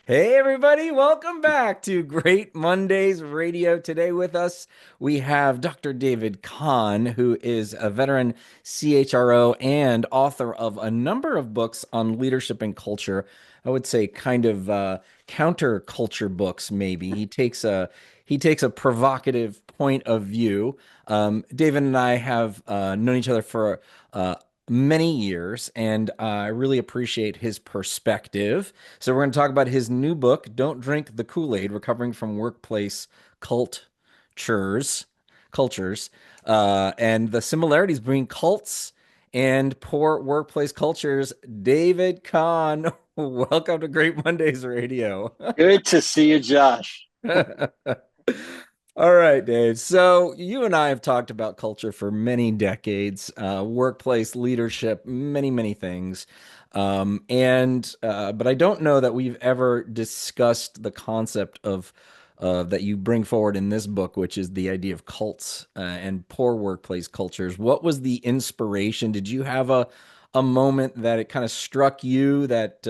Hey, everybody, welcome back to Great Mondays Radio. Today with us, we have Dr. David Kahn, who is a veteran CHRO and author of a number of books on leadership and culture. I would say kind of counterculture books, maybe. He takes a provocative point of view. David and I have known each other for uh, many years, and I really appreciate his perspective. So we're going to talk about his new book, Don't Drink the Kool-Aid: Recovering from Workplace Cultures, cultures, and the similarities between cults and poor workplace cultures. David Kahn, welcome to Great Mondays Radio. Good to see you, Josh. All right, Dave. So you and I have talked about culture for many decades, workplace leadership, many, many things. But I don't know that we've ever discussed the concept of that you bring forward in this book, which is the idea of cults and poor workplace cultures. What was the inspiration? Did you have a moment that it kind of struck you that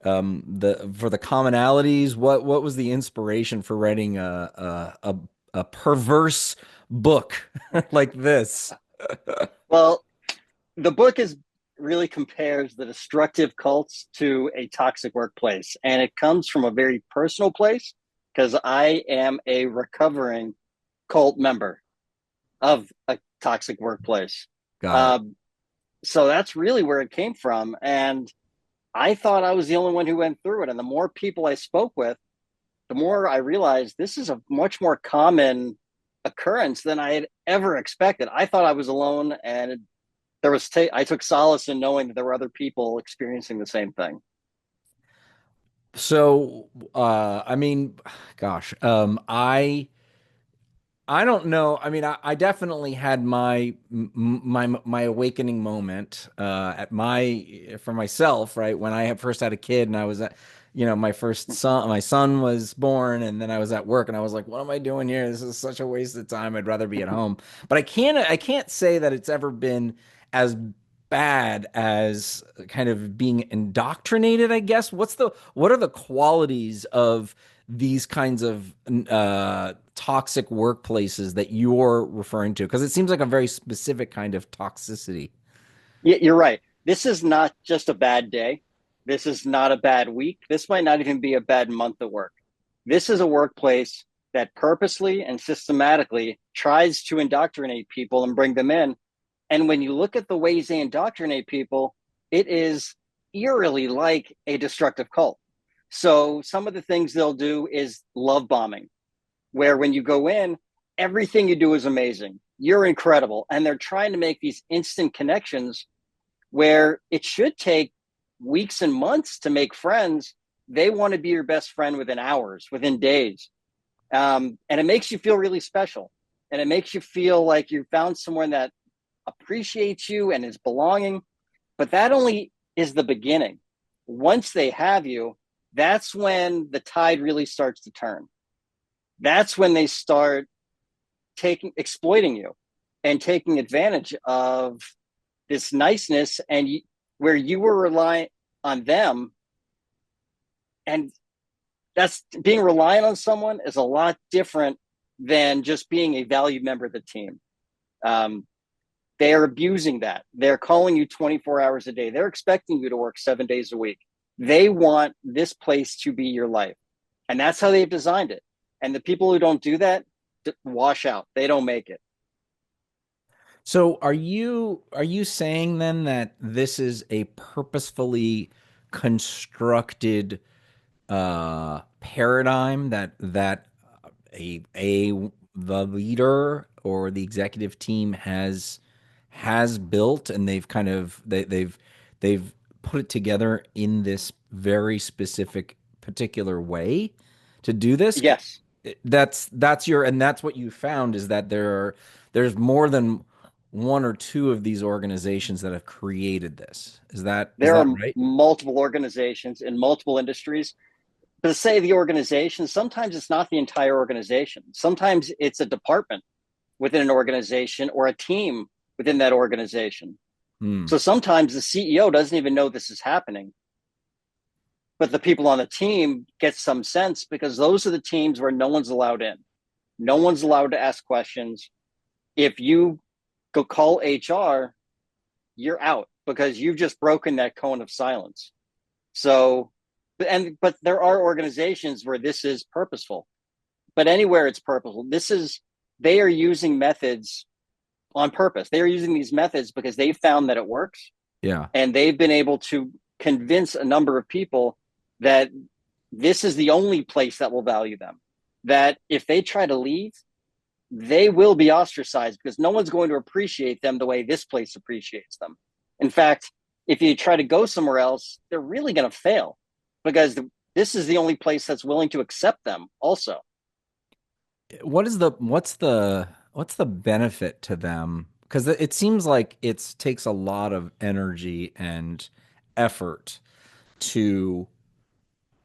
the for the commonalities? What was the inspiration for writing a perverse book like this? Well, the book is really compares the destructive cults to a toxic workplace, and it comes from a very personal place because I am a recovering cult member of a toxic workplace. Got it. Um, so that's really where it came from, and I thought I was the only one who went through it. And the more people I spoke with, the more I realized this is a much more common occurrence than I had ever expected. I thought I was alone, and I took solace in knowing that there were other people experiencing the same thing. So, I mean, gosh, I don't know. I mean, I definitely had my awakening moment at my for myself, right? When I had first had a kid and I was at, my son was born, and then I was at work and I was like, what am I doing here? This is such a waste of time. I'd rather be at home. But I can't say that it's ever been as bad as kind of being indoctrinated, I guess. What are the qualities of these kinds of toxic workplaces that you're referring to? Because it seems like a very specific kind of toxicity. Yeah, you're right. This is not just a bad day. This is not a bad week. This might not even be a bad month of work. This is a workplace that purposely and systematically tries to indoctrinate people and bring them in. And when you look at the ways they indoctrinate people, it is eerily like a destructive cult. So some of the things they'll do is love bombing, where when you go in, everything you do is amazing. You're incredible. And they're trying to make these instant connections where it should take weeks and months to make friends. They want to be your best friend within hours, within days. And it makes you feel really special. And it makes you feel like you found someone that appreciates you and is belonging. But that only is the beginning. Once they have you, that's when the tide really starts to turn. That's when they start exploiting you and taking advantage of this niceness where you were relying on them. And that's being reliant on someone is a lot different than just being a valued member of the team. Um, they are abusing that. They're calling you 24 hours a day. They're expecting you to work 7 days a week. They want this place to be your life. And that's how they've designed it. And the people who don't do that wash out. They don't make it. So are you saying then that this is a purposefully constructed paradigm that a the leader or the executive team has built, and they've put it together in this very specific particular way to do this? Yes. That's what you found, is that there's more than one or two of these organizations that have created this. Is There that are right? multiple organizations in multiple industries. But to say the organization, sometimes it's not the entire organization. Sometimes it's a department within an organization or a team within that organization. Hmm. So sometimes the CEO doesn't even know this is happening. but the people on the team get some sense because those are the teams where no one's allowed in. No one's allowed to ask questions. If you go call HR, you're out because you've just broken that cone of silence. So, but there are organizations where this is purposeful. But anywhere it's purposeful, they are using methods on purpose. They are using these methods because they found that it works, Yeah. and they've been able to convince a number of people that this is the only place that will value them. That if they try to leave, they will be ostracized because no one's going to appreciate them the way this place appreciates them. In fact, if you try to go somewhere else, they're really going to fail because this is the only place that's willing to accept them also. What's the benefit to them? Because it seems like it takes a lot of energy and effort to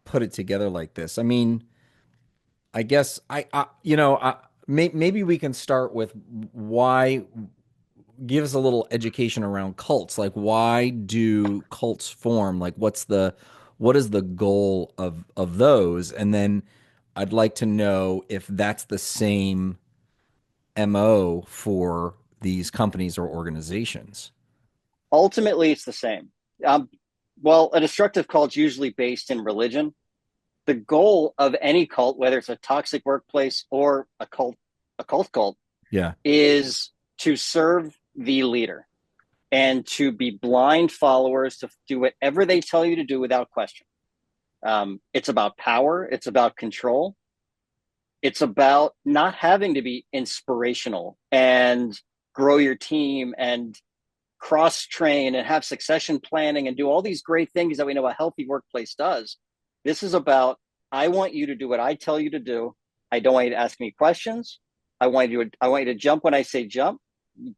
put it together like this. I mean, I guess maybe we can start with why give us a little education around cults. Like, why do cults form? Like, what is the goal of those? And then I'd like to know if that's the same MO for these companies or organizations. Ultimately, it's the same. Um, well, a destructive cult is usually based in religion. The goal of any cult, whether it's a toxic workplace or a cult, Yeah. is to serve the leader and to be blind followers to do whatever they tell you to do without question. It's about power. It's about control. It's about not having to be inspirational and grow your team and cross train and have succession planning and do all these great things that we know a healthy workplace does. This is about, I want you to do what I tell you to do. I don't want you to ask me questions. I want you to jump when I say jump.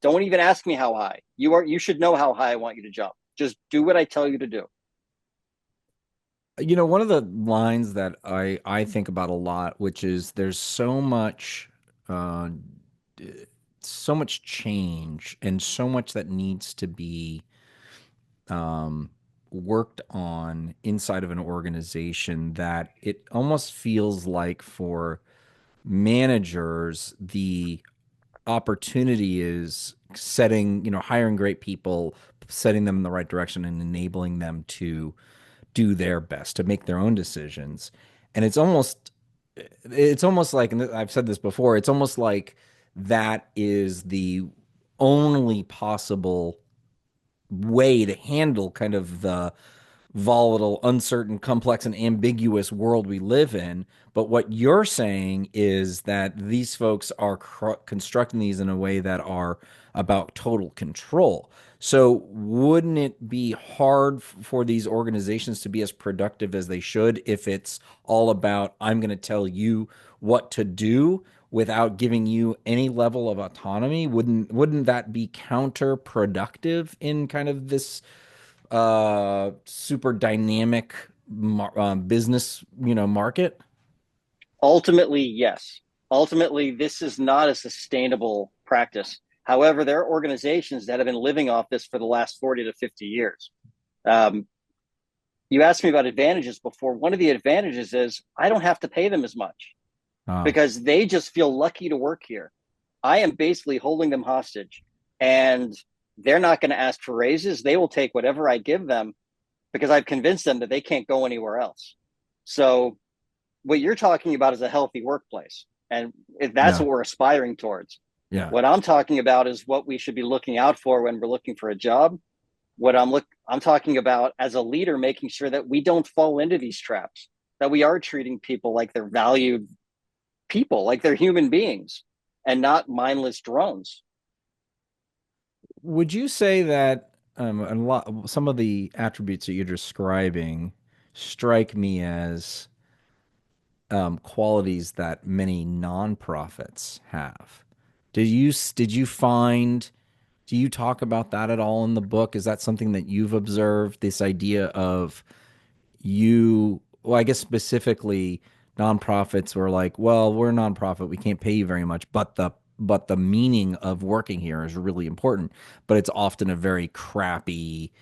Don't even ask me how high. You should know how high I want you to jump. Just do what I tell you to do. One of the lines that I think about a lot, which is there's uh, so much change and so much that needs to be um, worked on inside of an organization that it almost feels like for managers, the opportunity is hiring great people, setting them in the right direction and enabling them to do their best, to make their own decisions. And it's almost like, and I've said this before, it's almost like that is the only possible way to handle kind of the volatile, uncertain, complex, and ambiguous world we live in. But what you're saying is that these folks are constructing these in a way that are about total control. So, wouldn't it be hard for these organizations to be as productive as they should if it's all about, I'm going to tell you what to do without giving you any level of autonomy? Wouldn't that be counterproductive in kind of this super dynamic business, market? Ultimately, yes. Ultimately, this is not a sustainable practice. However, there are organizations that have been living off this for the last 40 to 50 years. Um, you asked me about advantages before. One of the advantages is I don't have to pay them as much Uh, because they just feel lucky to work here. I am basically holding them hostage, and they're not going to ask for raises. They will take whatever I give them because I've convinced them that they can't go anywhere else. So what you're talking about is a healthy workplace, and that's yeah, what we're aspiring towards. yeah. What I'm talking about is what we should be looking out for when we're looking for a job. I'm talking about as a leader, making sure that we don't fall into these traps, that we are treating people like they're valued people, like they're human beings, and not mindless drones. Would you say that some of the attributes that you're describing strike me as qualities that many nonprofits have? Did you find? Do you talk about that at all in the book? Is that something that you've observed? This idea of well, I guess specifically nonprofits were like, well, we're a nonprofit, we can't pay you very much, but the meaning of working here is really important, but it's often a very crappy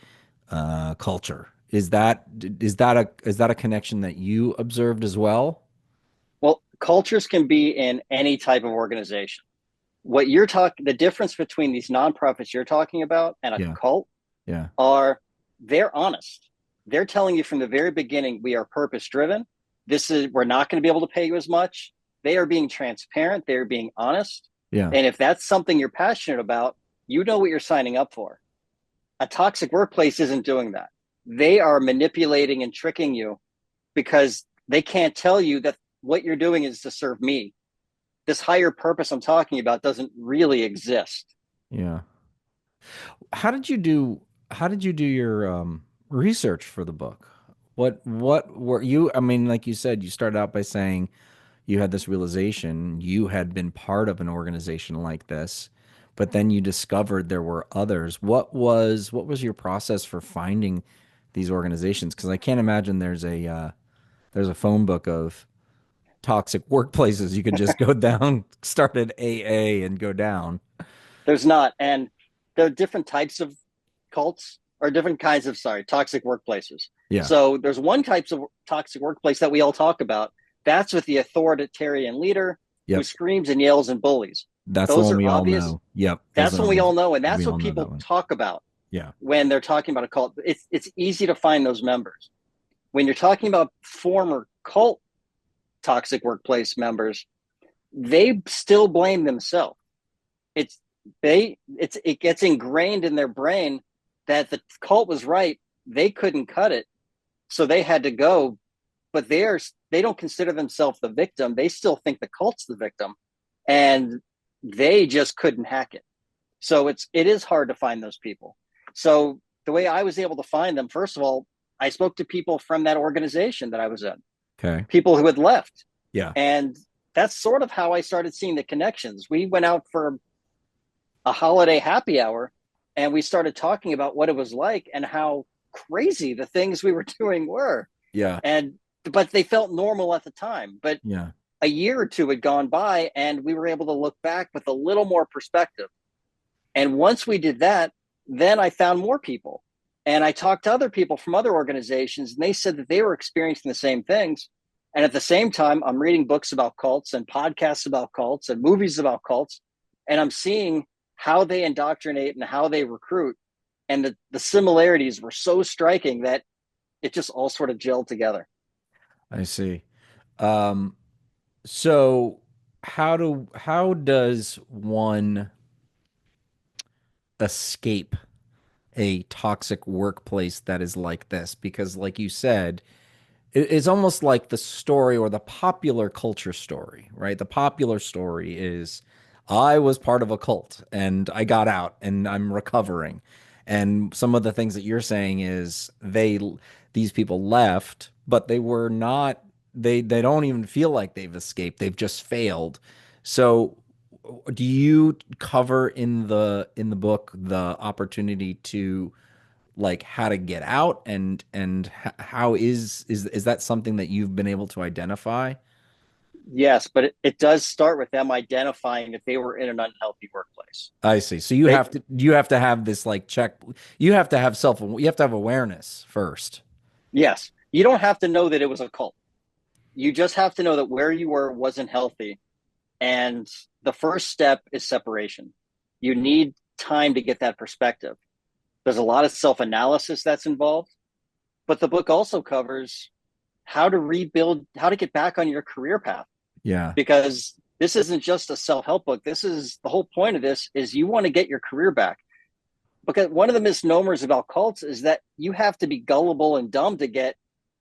culture. Is that is that a connection that you observed as well? Well, cultures can be in any type of organization. What you're talking, the difference between these nonprofits you're talking about and a Yeah. cult Yeah. are they're honest. They're telling you from the very beginning, we are purpose driven. We're not going to be able to pay you as much. They are being transparent. They're being honest. Yeah. And if that's something you're passionate about, you know what you're signing up for. A toxic workplace isn't doing that. They are manipulating and tricking you because they can't tell you that what you're doing is to serve me. This higher purpose I'm talking about doesn't really exist. Yeah. How did you do how did you do your research for the book? What were you, I mean, like you said, you started out by saying you had this realization you had been part of an organization like this, but then you discovered there were others. What was your process for finding these organizations? Because I can't imagine there's a phone book of toxic workplaces. You could just go down, start at AA and go down. There's not. And there are different types of cults or different kinds of, sorry, toxic workplaces. Yeah. So there's one type of toxic workplace that we all talk about. That's with the authoritarian leader who Yep. screams and yells and bullies. That's the Those one are we all obvious. know. Yep. Those That's are what we the all know. And we that's all what know that people one. talk about Yeah. when they're talking about a cult. It's easy to find those members. When you're talking about former cult toxic workplace members, they still blame themselves. It's it gets ingrained in their brain that the cult was right. They couldn't cut it, so they had to go. But they don't consider themselves the victim. They still think the cult's the victim, and they just couldn't hack it. So it is hard to find those people. So the way I was able to find them, first of all, I spoke to people from that organization that I was in, Okay. people who had left, Yeah. and that's sort of how I started seeing the connections. We went out for a holiday happy hour and we started talking about what it was like and how crazy the things we were doing were. Yeah. And but they felt normal at the time. But Yeah. a year or two had gone by and we were able to look back with a little more perspective. And once we did that, then I found more people. And I talked to other people from other organizations, and they said that they were experiencing the same things. And at the same time, I'm reading books about cults and podcasts about cults and movies about cults. And I'm seeing how they indoctrinate and how they recruit. And the similarities were so striking that it just all sort of gelled together. I see. Um, so how does one escape a toxic workplace that is like this? Because like you said, it's almost like the story or the popular culture story, right? The popular story is I was part of a cult and I got out and I'm recovering. And some of the things that you're saying is these people left, but they were not they don't even feel like they've escaped. They've just failed. So do you cover in the book the opportunity to like how to get out and how is that something that you've been able to identify? Yes, but it does start with them identifying that they were in an unhealthy workplace. I see. So They, you have to have this like check. You have to have you have to have awareness first. yes, you don't have to know that it was a cult. You just have to know that where you were wasn't healthy. And the first step is separation. You need time to get that perspective. There's a lot of self analysis that's involved, but the book also covers how to rebuild, how to get back on your career path. Yeah. Because this isn't just a self help book. This is the whole point of this is you want to get your career back. Because one of the misnomers about cults is that you have to be gullible and dumb to get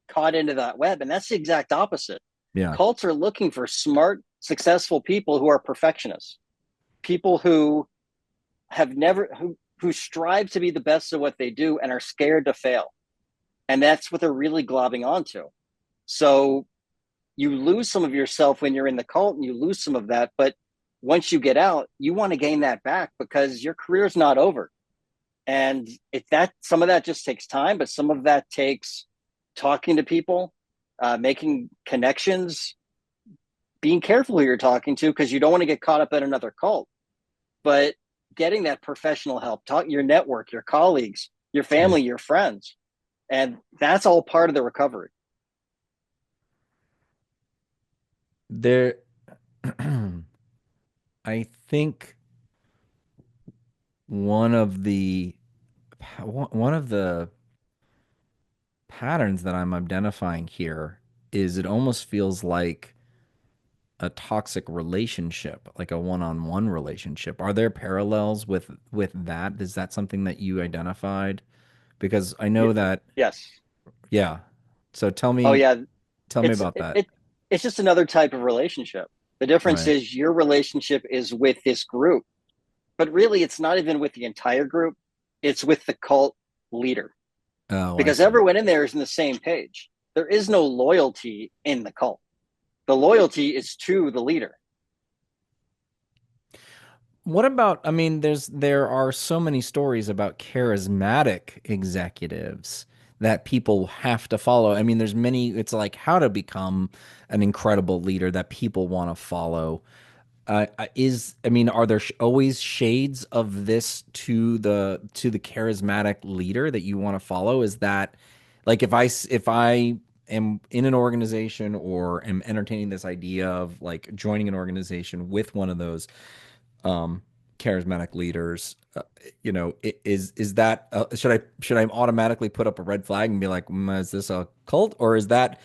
caught into that web. And that's the exact opposite. Yeah. Cults are looking for smart, successful people who are perfectionists, people who have never, who strive to be the best at what they do and are scared to fail. And that's what they're really globbing onto. So you lose some of yourself when you're in the cult and you lose some of that. But once you get out, you want to gain that back because your career's not over. And if that, some of that just takes time, but some of that takes talking to people, making connections, being careful who you're talking to because you don't want to get caught up in another cult. But getting that professional help, talk your network, your colleagues, your Sure. family, your friends. And that's all part of the recovery. There, I think one of the one of the patterns that I'm identifying here is it almost feels like a toxic relationship, like a one-on-one relationship. Are there parallels with that? Is that something that you identified? Because I Y- know that, yes. yeah. So Oh yeah. tell me It's about it, that. it it's just another type of relationship. The difference Right. is your relationship is with this group, but really it's not even with the entire group. It's with the cult leader Oh, I because see. everyone in there is in the same page. There is no loyalty in the cult. The loyalty is to the leader. What about, I mean, there are so many stories about charismatic executives that people have to follow. I mean, there's many, it's like how to become an incredible leader that people want to follow. I mean, are there always shades of this to the charismatic leader that you want to follow? Is that like if I am in an organization or am entertaining this idea of like joining an organization with one of those um, charismatic leaders, is that should I automatically put up a red flag and be like, is this a cult or is that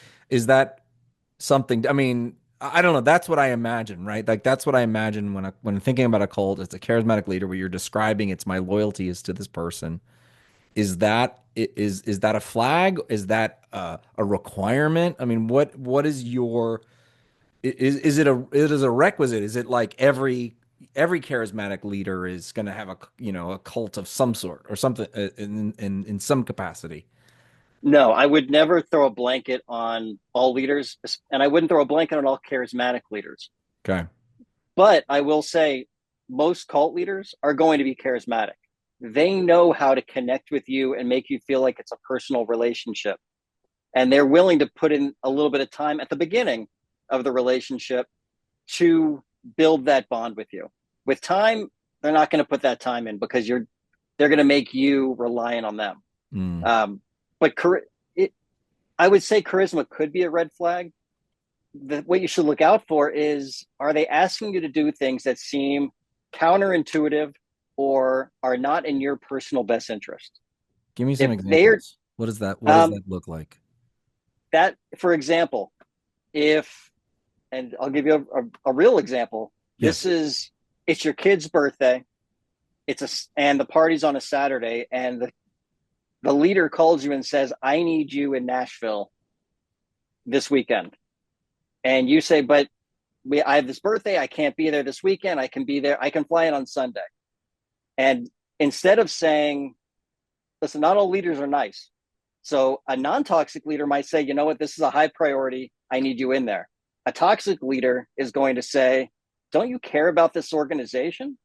something? I mean, I don't know. That's what I imagine, right? Like that's what I imagine when thinking about a cult. It's a charismatic leader where you're describing it's my loyalty is to this person. Is that a flag? Is that a requirement? I mean, what is your is it a requisite? Is it like every charismatic leader is going to have a cult of some sort or something in some capacity? No, I would never throw a blanket on all leaders, and I wouldn't throw a blanket on all charismatic leaders. Okay. But I will say most cult leaders are going to be charismatic. They know how to connect with you and make you feel like it's a personal relationship. And they're willing to put in a little bit of time at the beginning of the relationship to build that bond with you. With time, they're not going to put that time in because they're going to make you reliant on them. Mm. Um, but it, I would say charisma could be a red flag. What you should look out for is, are they asking you to do things that seem counterintuitive or are not in your personal best interest? Give me some If they're examples. What does um, that look like? that, for example, if and I'll give you a real example. This Yes. is it's your kid's birthday. And the party's on a Saturday, and the leader calls you and says, "I need you in Nashville this weekend." And you say, "But I have this birthday. I can't be there this weekend. I can be there. I can fly in on Sunday." And instead of saying, "Listen, not all leaders are nice," so a non-toxic leader might say, "You know what? This is a high priority. I need you in there." A toxic leader is going to say, "Don't you care about this organization?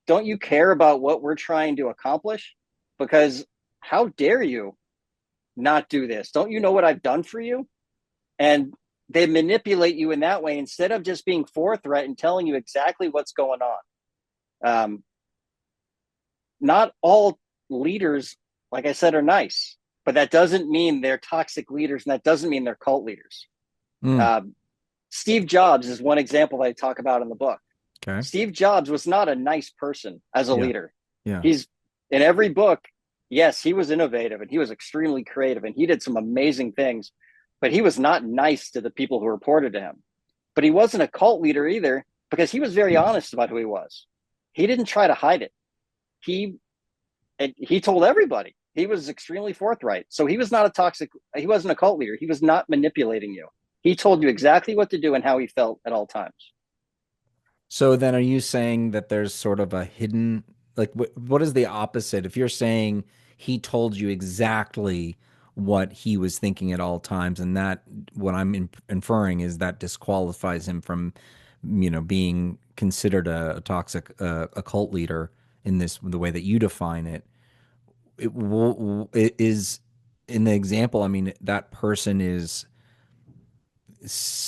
Don't you care about what we're trying to accomplish? Because how dare you not do this? Don't you know what I've done for you?" And they manipulate you in that way instead of just being forthright and telling you exactly what's going on. Um, not all leaders, like I said, are nice, but that doesn't mean they're toxic leaders, and that doesn't mean they're cult leaders. Mm. Um, Steve Jobs is one example that I talk about in the book. Okay. Steve Jobs was not a nice person as a Yeah. leader. Yeah. He's in every book. Yes, he was innovative and he was extremely creative and he did some amazing things, but he was not nice to the people who reported to him. But he wasn't a cult leader either because he was very honest about who he was. He didn't try to hide it. He he told everybody. He was extremely forthright. So he was not a toxic. He wasn't a cult leader. He was not manipulating you. He told you exactly what to do and how he felt at all times. So then are you saying that there's sort of a hidden, like what is the opposite? If you're saying he told you exactly what he was thinking at all times, and that what I'm inferring is that disqualifies him from, being considered a toxic, a cult leader in the way that you define it. It is in the example, I mean, that person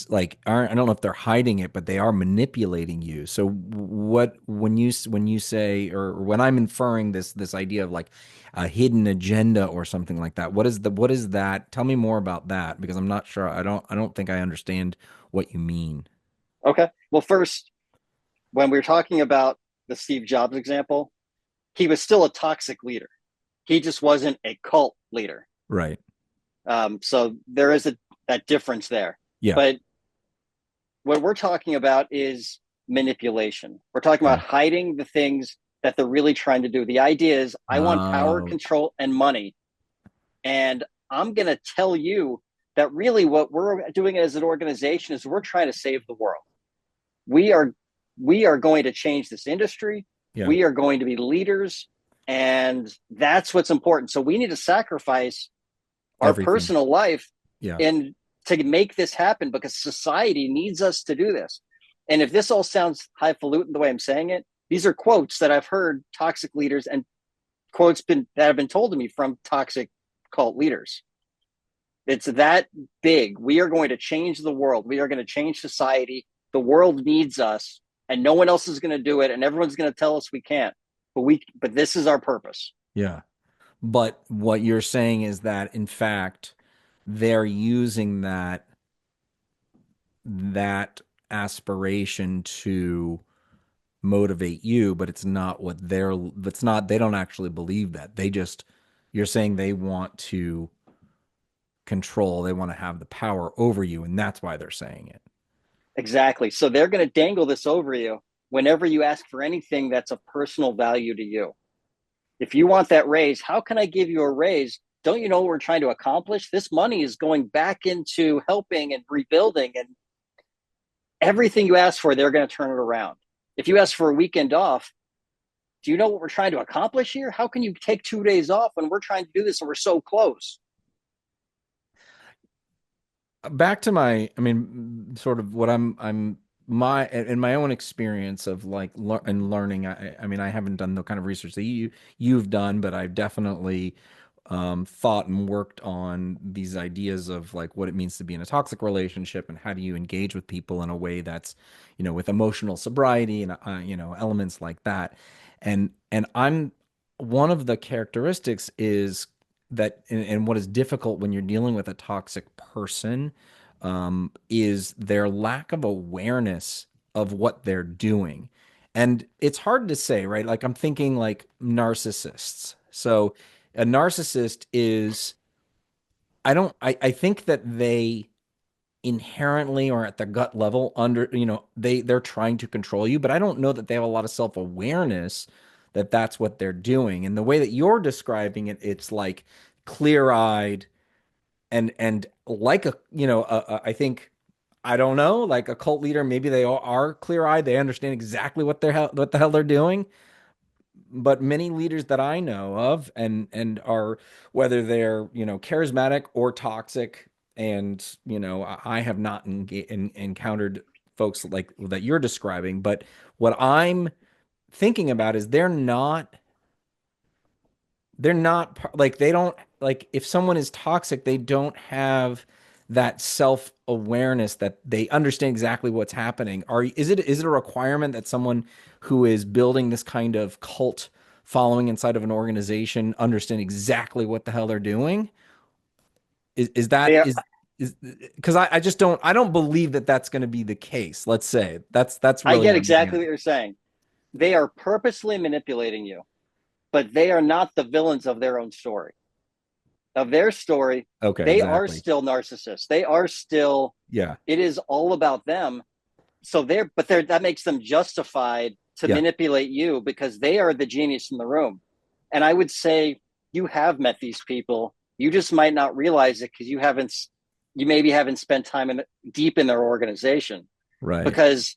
like aren't, I don't know if they're hiding it, but they are manipulating you. So what when you say, or when I'm inferring this idea of like a hidden agenda or something like that, what is that? Tell me more about that, because I'm not sure. I don't think I understand what you mean. Okay. Well, first, when we were talking about the Steve Jobs example, he was still a toxic leader. He just wasn't a cult leader. Right. So there is that difference there. Yeah. But what we're talking about is manipulation. We're talking about Okay. hiding the things that they're really trying to do. The idea is I want power, Oh, control, and money. And I'm going to tell you that really what we're doing as an organization is we're trying to save the world. We are we are going to change this industry. yeah. We are going to be leaders, and that's what's important. So we need to sacrifice our Everything. personal life Yeah. and to make this happen because society needs us to do this. And if this all sounds highfalutin the way I'm saying it, these are quotes that I've heard toxic leaders and that have been told to me from toxic cult leaders. It's that big. We are going to change the world. We are going to change society. The world needs us, and no one else is going to do it. And everyone's going to tell us we can't. But this is our purpose. Yeah. But what you're saying is that in fact they're using that aspiration to motivate you, but it's not, they don't actually believe that. You're saying they want to control, they want to have the power over you, and that's why they're saying it. Exactly. So they're going to dangle this over you whenever you ask for anything that's of personal value to you. If you want that raise, how can I give you a raise? Don't you know what we're trying to accomplish? This money is going back into helping and rebuilding, and everything you ask for, they're going to turn it around. If you ask for a weekend off, do you know what we're trying to accomplish here? How can you take 2 days off when we're trying to do this and we're so close? Back to I mean, sort of what I'm my in my own experience of like and learning. I mean, I haven't done the kind of research that you've done, but I've definitely thought and worked on these ideas of like what it means to be in a toxic relationship and how do you engage with people in a way that's, with emotional sobriety and elements like that. And I'm one of the characteristics is that, and what is difficult when you're dealing with a toxic person, is their lack of awareness of what they're doing. And it's hard to say, right? Like I'm thinking like narcissists. So a narcissist is, I think that they inherently or at the gut level they're trying to control you, but I don't know that they have a lot of self-awareness that that's what they're doing. And the way that you're describing it, it's like clear-eyed and like I think, I don't know, like a cult leader, maybe they are clear-eyed, they understand exactly what the hell they're doing. But many leaders that I know of and are, whether they're, charismatic or toxic, and I have not encountered folks like that you're describing, but what I'm thinking about is they're not like, they don't, like, if someone is toxic, they don't have that self-awareness that they understand exactly what's happening. Is it a requirement that someone who is building this kind of cult following inside of an organization understand exactly what the hell they're doing? Is that They are, is because I just don't believe that that's going to be the case. Let's say that's I really get what I'm getting exactly at. what you're saying. They are purposely manipulating you, but they are not the villains of their own story. Of their story, Okay, they are exactly. still narcissists. They are still, Yeah. it is all about them. So that makes them justified to Yeah. manipulate you because they are the genius in the room. And I would say you have met these people. You just might not realize it because you maybe haven't spent time deep in their organization Right. because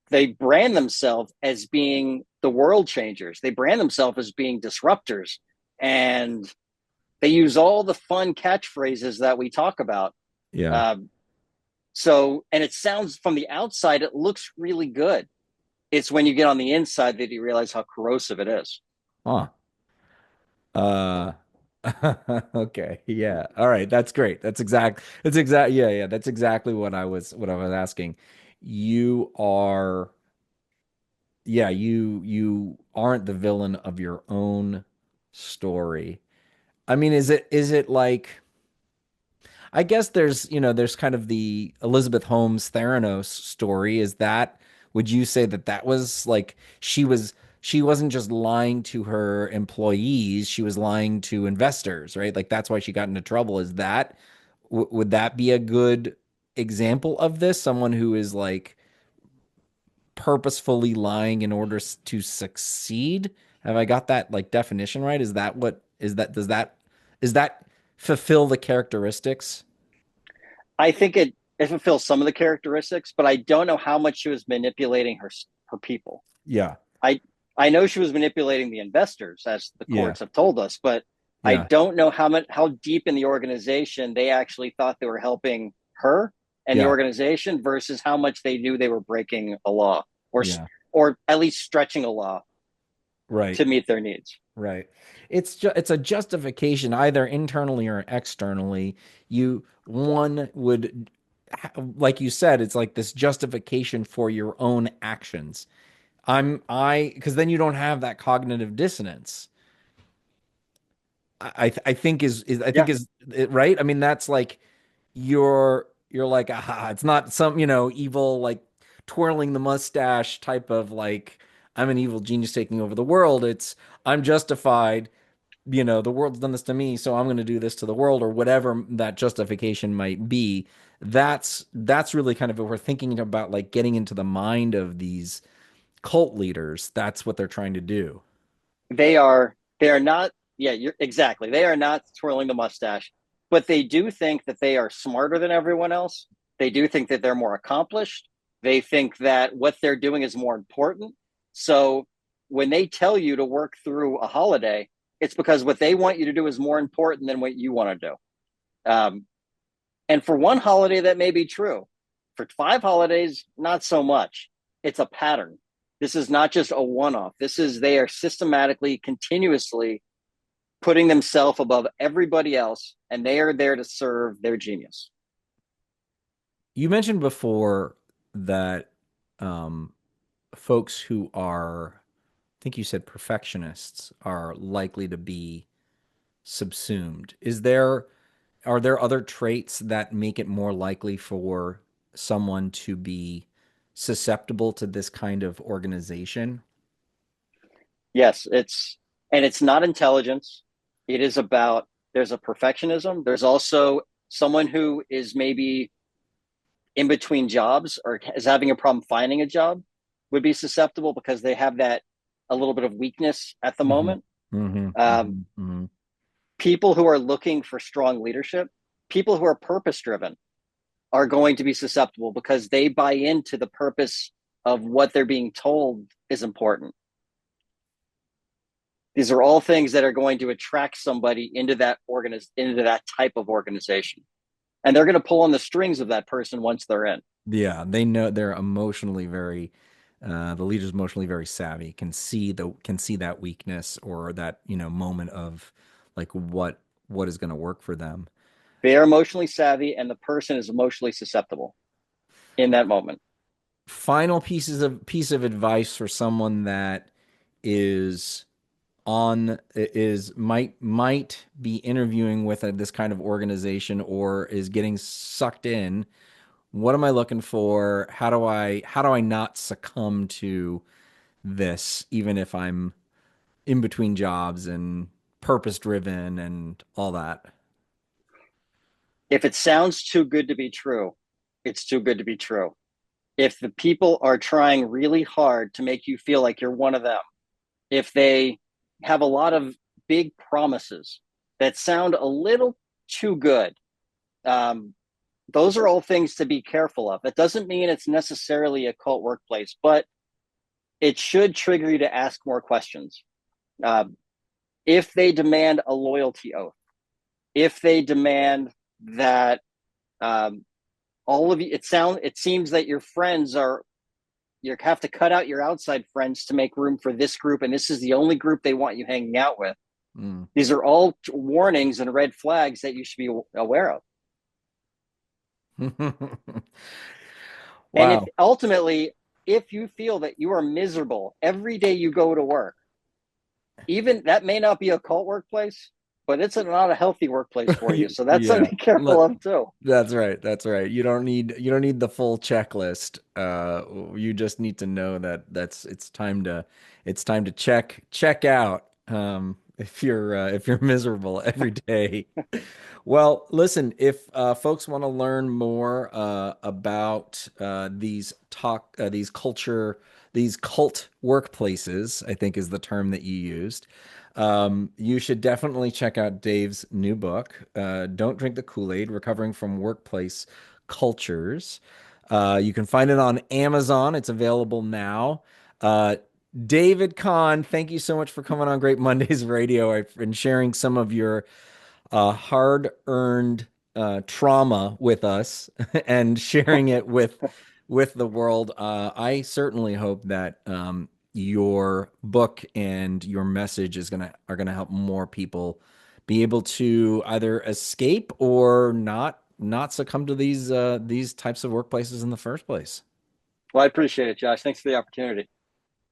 they brand themselves as being the world changers. They brand themselves as being disruptors, and they use all the fun catchphrases that we talk about. Yeah. Um, and it sounds from the outside, it looks really good. It's when you get on the inside that you realize how corrosive it is. Huh. Okay. Yeah. All right. That's great. That's exact. Yeah. Yeah. That's exactly what I was asking. You are, yeah, you aren't the villain of your own story. I mean, is it like, I guess there's kind of the Elizabeth Holmes Theranos story. Would you say that that was like she wasn't just lying to her employees, she was lying to investors, right? Like that's why she got into trouble. Would that be a good example of this? Someone who is like purposefully lying in order to succeed? Have I got that like definition right? Is that what is that does that fulfill the characteristics? I think it fulfills some of the characteristics, but I don't know how much she was manipulating her people. Yeah. I I know she was manipulating the investors, as the Yeah. courts have told us, but I Yeah. don't know how deep in the organization they actually thought they were helping her and the Yeah. organization versus how much they knew they were breaking a law or Yeah. or at least stretching a law Right. to meet their needs. Right. It's a justification either internally or externally. You one would like you said, it's like this justification for your own actions. Because then you don't have that cognitive dissonance. I think is I think Yeah, is it, right. I mean, that's like you're like, aha, it's not some, evil like twirling the mustache type of like I'm an evil genius taking over the world. It's I'm justified, the world's done this to me, so I'm going to do this to the world or whatever that justification might be. That's really kind of if we're thinking about like getting into the mind of these cult leaders, that's what they're trying to do. they are not. Yeah, you're exactly. They are not twirling the mustache, but they do think that they are smarter than everyone else. They do think that they're more accomplished. They think that what they're doing is more important. So when they tell you to work through a holiday, it's because what they want you to do is more important than what you want to do. And for one holiday, that may be true. For five holidays, not so much. It's a pattern. This is not just a one off. This is, they are systematically, continuously putting themselves above everybody else, and they are there to serve their genius. You mentioned before that um, folks who are, I think you said perfectionists, are likely to be subsumed. Are there other traits that make it more likely for someone to be susceptible to this kind of organization? Yes, it's not intelligence. It is about, there's a perfectionism. There's also someone who is maybe in between jobs or is having a problem finding a job would be susceptible because they have that a little bit of weakness at the Hmm. moment. Hmm. Um, Hmm. Hmm. People who are looking for strong leadership, people who are purpose driven, are going to be susceptible because they buy into the purpose of what they're being told is important. These are all things that are going to attract somebody into that type of organization, and they're going to pull on the strings of that person once they're in. Yeah, they know they're the leader's emotionally very savvy, can see that weakness or that, moment of like what is going to work for them. They are emotionally savvy, and the person is emotionally susceptible in that moment. Final piece of advice for someone that is might be interviewing with this kind of organization or is getting sucked in. What am I looking for? How do I not succumb to this, even if I'm in between jobs and purpose driven and all that? If it sounds too good to be true, it's too good to be true. If the people are trying really hard to make you feel like you're one of them, if they have a lot of big promises that sound a little too good, um, those are all things to be careful of. That doesn't mean it's necessarily a cult workplace, but it should trigger you to ask more questions. Uh, if they demand a loyalty oath, if they demand that all of you, it seems that your friends are, you have to cut out your outside friends to make room for this group, and this is the only group they want you hanging out with. These are all warnings and red flags that you should be aware of. Mm. And if Wow. ultimately, if you feel that you are miserable every day you go to work, even that may not be a cult workplace, but it's not a healthy workplace for you. So that's Yeah. something to be careful of too. That's right. That's right. You don't need the full checklist. You just need to know that it's time to check out. If you're miserable every day. Well, listen, if folks want to learn more about these cult workplaces, I think is the term that you used. You should definitely check out Dave's new book, Don't Drink the Kool-Aid, Recovering from Workplace Cultures. You can find it on Amazon. It's available now. Uh, David Kahn, thank you so much for coming on Great Mondays Radio and sharing some of your hard-earned trauma with us and sharing it with the world. I certainly hope that your book and your message are gonna help more people be able to either escape or not succumb to these types of workplaces in the first place. Well, I appreciate it, Josh. Thanks for the opportunity.